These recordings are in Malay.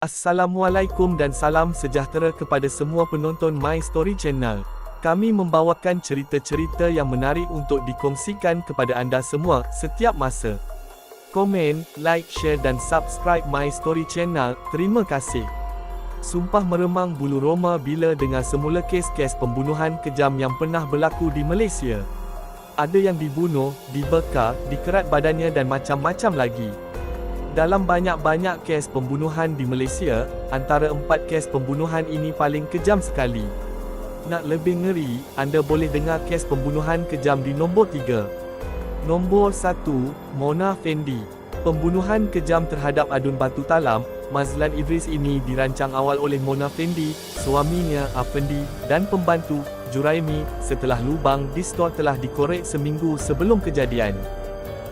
Assalamualaikum dan salam sejahtera kepada semua penonton My Story Channel. Kami membawakan cerita-cerita yang menarik untuk dikongsikan kepada anda semua setiap masa. Komen, like, share dan subscribe My Story Channel. Terima kasih. Sumpah meremang bulu roma bila dengar semula kes-kes pembunuhan kejam yang pernah berlaku di Malaysia. Ada yang dibunuh, dibekar, dikerat badannya dan macam-macam lagi. Dalam banyak-banyak kes pembunuhan di Malaysia, antara 4 kes pembunuhan ini paling kejam sekali. Nak lebih ngeri, anda boleh dengar kes pembunuhan kejam di nombor 3. Nombor 1, Mona Fendi. Pembunuhan kejam terhadap adun Batu Talam, Mazlan Idris ini dirancang awal oleh Mona Fendi, suaminya Afendi, dan pembantu, Juraimi, setelah lubang di stor telah dikorek seminggu sebelum kejadian.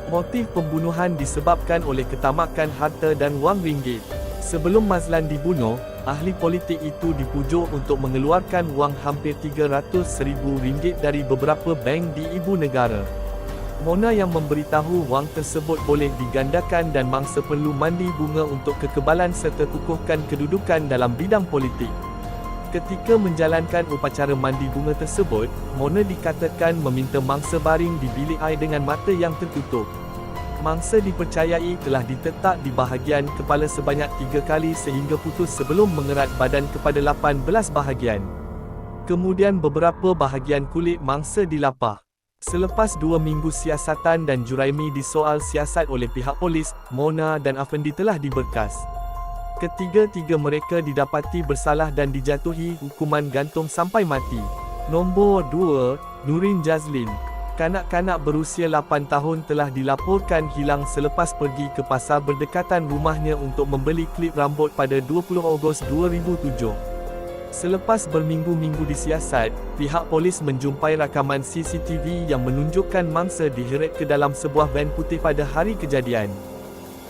Motif pembunuhan disebabkan oleh ketamakan harta dan wang ringgit. Sebelum Mazlan dibunuh, ahli politik itu dipujuk untuk mengeluarkan wang hampir RM300,000 dari beberapa bank di ibu negara. Mona yang memberitahu wang tersebut boleh digandakan dan mangsa perlu mandi bunga untuk kekebalan serta kukuhkan kedudukan dalam bidang politik. Ketika menjalankan upacara mandi bunga tersebut, Mona dikatakan meminta mangsa baring di bilik air dengan mata yang tertutup. Mangsa dipercayai telah ditetak di bahagian kepala sebanyak 3 kali sehingga putus sebelum mengerat badan kepada 18 bahagian. Kemudian beberapa bahagian kulit mangsa dilapah. Selepas 2 minggu siasatan dan Juraimi disoal siasat oleh pihak polis, Mona dan Afendi telah diberkas. Ketiga-tiga mereka didapati bersalah dan dijatuhi hukuman gantung sampai mati. Nombor 2, Nurin Jazlin. Kanak-kanak berusia 8 tahun telah dilaporkan hilang selepas pergi ke pasar berdekatan rumahnya untuk membeli klip rambut pada 20 Ogos 2007. Selepas berminggu-minggu disiasat, pihak polis menjumpai rakaman CCTV yang menunjukkan mangsa diheret ke dalam sebuah van putih pada hari kejadian.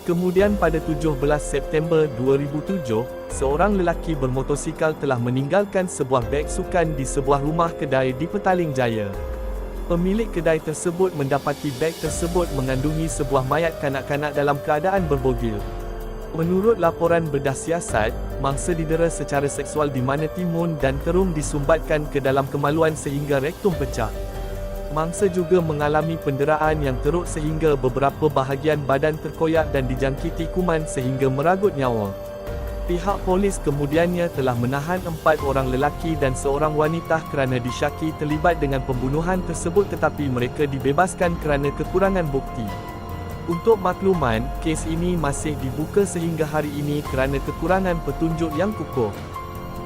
Kemudian pada 17 September 2007, seorang lelaki bermotosikal telah meninggalkan sebuah beg sukan di sebuah rumah kedai di Petaling Jaya. Pemilik kedai tersebut mendapati beg tersebut mengandungi sebuah mayat kanak-kanak dalam keadaan berbogil. Menurut laporan bedah siasat, mangsa didera secara seksual di mana timun dan terung disumbatkan ke dalam kemaluan sehingga rektum pecah. Mangsa juga mengalami penderaan yang teruk sehingga beberapa bahagian badan terkoyak dan dijangkiti kuman sehingga meragut nyawa. Pihak polis kemudiannya telah menahan 4 orang lelaki dan seorang wanita kerana disyaki terlibat dengan pembunuhan tersebut tetapi mereka dibebaskan kerana kekurangan bukti. Untuk makluman, kes ini masih dibuka sehingga hari ini kerana kekurangan petunjuk yang kukuh.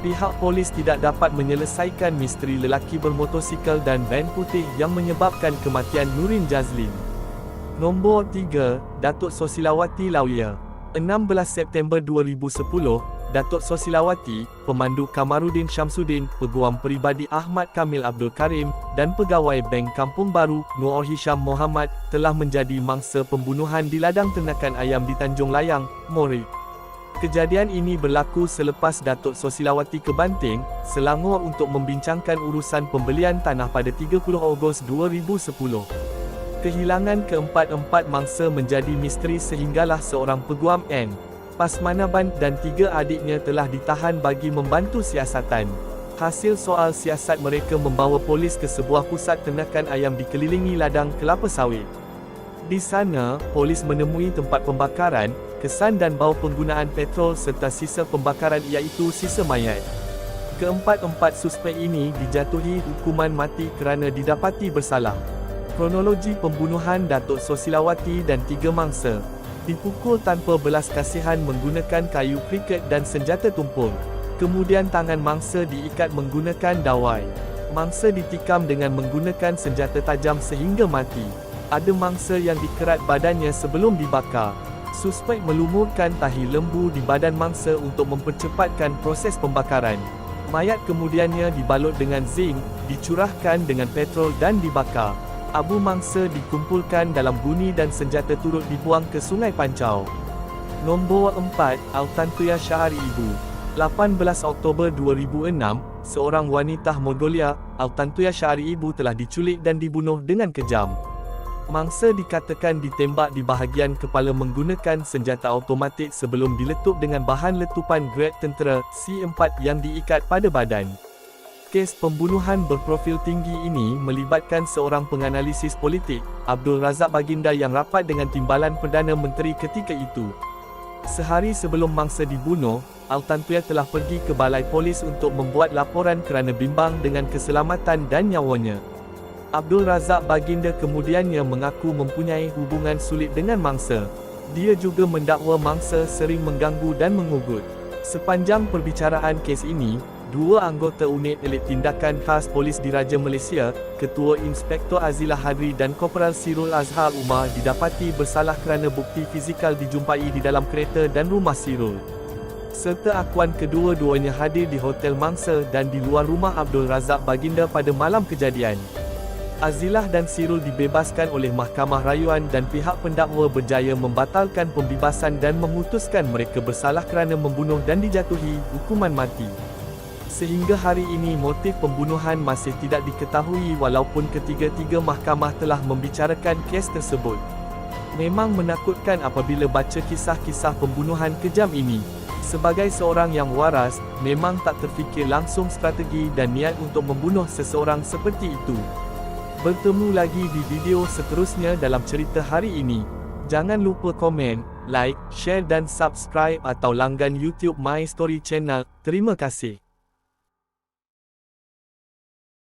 Pihak polis tidak dapat menyelesaikan misteri lelaki bermotosikal dan van putih yang menyebabkan kematian Nurin Jazlin. Nombor 3, Datuk Sosilawati Lawyer. 16 September 2010, Datuk Sosilawati, pemandu Kamarudin Syamsuddin, peguam peribadi Ahmad Kamil Abdul Karim, dan pegawai Bank Kampung Baru, Nur Hisham Mohamad, telah menjadi mangsa pembunuhan di ladang ternakan ayam di Tanjung Layang, Morik. Kejadian ini berlaku selepas Datuk Sosilawati ke Banting, Selangor untuk membincangkan urusan pembelian tanah pada 30 Ogos 2010. Kehilangan keempat-empat mangsa menjadi misteri sehinggalah seorang peguam N. Pasmanaban dan 3 adiknya telah ditahan bagi membantu siasatan. Hasil soal siasat mereka membawa polis ke sebuah pusat ternakan ayam dikelilingi ladang kelapa sawit. Di sana, polis menemui tempat pembakaran, kesan dan bau penggunaan petrol serta sisa pembakaran iaitu sisa mayat. Keempat-empat suspek ini dijatuhi hukuman mati kerana didapati bersalah. Kronologi pembunuhan Datuk Sosilawati dan 3 mangsa. Dipukul tanpa belas kasihan menggunakan kayu kriket dan senjata tumpul. Kemudian tangan mangsa diikat menggunakan dawai. Mangsa ditikam dengan menggunakan senjata tajam sehingga mati. Ada mangsa yang dikerat badannya sebelum dibakar. Suspek melumurkan tahi lembu di badan mangsa untuk mempercepatkan proses pembakaran. Mayat kemudiannya dibalut dengan zinc, dicurahkan dengan petrol dan dibakar. Abu mangsa dikumpulkan dalam guni dan senjata turut dibuang ke Sungai Pancau. Nombor 4, Altantuya Syahari Ibu. 18 Oktober 2006, seorang wanita Mongolia, Altantuya Syahari Ibu telah diculik dan dibunuh dengan kejam. Mangsa dikatakan ditembak di bahagian kepala menggunakan senjata automatik sebelum diletup dengan bahan letupan grade tentera C4 yang diikat pada badan. Kes pembunuhan berprofil tinggi ini melibatkan seorang penganalisis politik, Abdul Razak Baginda yang rapat dengan timbalan Perdana Menteri ketika itu. Sehari sebelum mangsa dibunuh, Altantuya telah pergi ke balai polis untuk membuat laporan kerana bimbang dengan keselamatan dan nyawanya. Abdul Razak Baginda kemudiannya mengaku mempunyai hubungan sulit dengan mangsa. Dia juga mendakwa mangsa sering mengganggu dan mengugut. Sepanjang perbicaraan kes ini, dua anggota unit elit tindakan khas polis diraja Malaysia, Ketua Inspektor Azilah Hadri dan Korporal Sirul Azhar Umar didapati bersalah kerana bukti fizikal dijumpai di dalam kereta dan rumah Sirul. Serta akuan kedua-duanya hadir di Hotel Mangsa dan di luar rumah Abdul Razak Baginda pada malam kejadian. Azilah dan Sirul dibebaskan oleh Mahkamah Rayuan dan pihak pendakwa berjaya membatalkan pembebasan dan memutuskan mereka bersalah kerana membunuh dan dijatuhi hukuman mati. Sehingga hari ini motif pembunuhan masih tidak diketahui walaupun ketiga-tiga mahkamah telah membicarakan kes tersebut. Memang menakutkan apabila baca kisah-kisah pembunuhan kejam ini. Sebagai seorang yang waras, memang tak terfikir langsung strategi dan niat untuk membunuh seseorang seperti itu. Bertemu lagi di video seterusnya dalam cerita hari ini. Jangan lupa komen, like, share dan subscribe atau langgan YouTube My Story Channel. Terima kasih.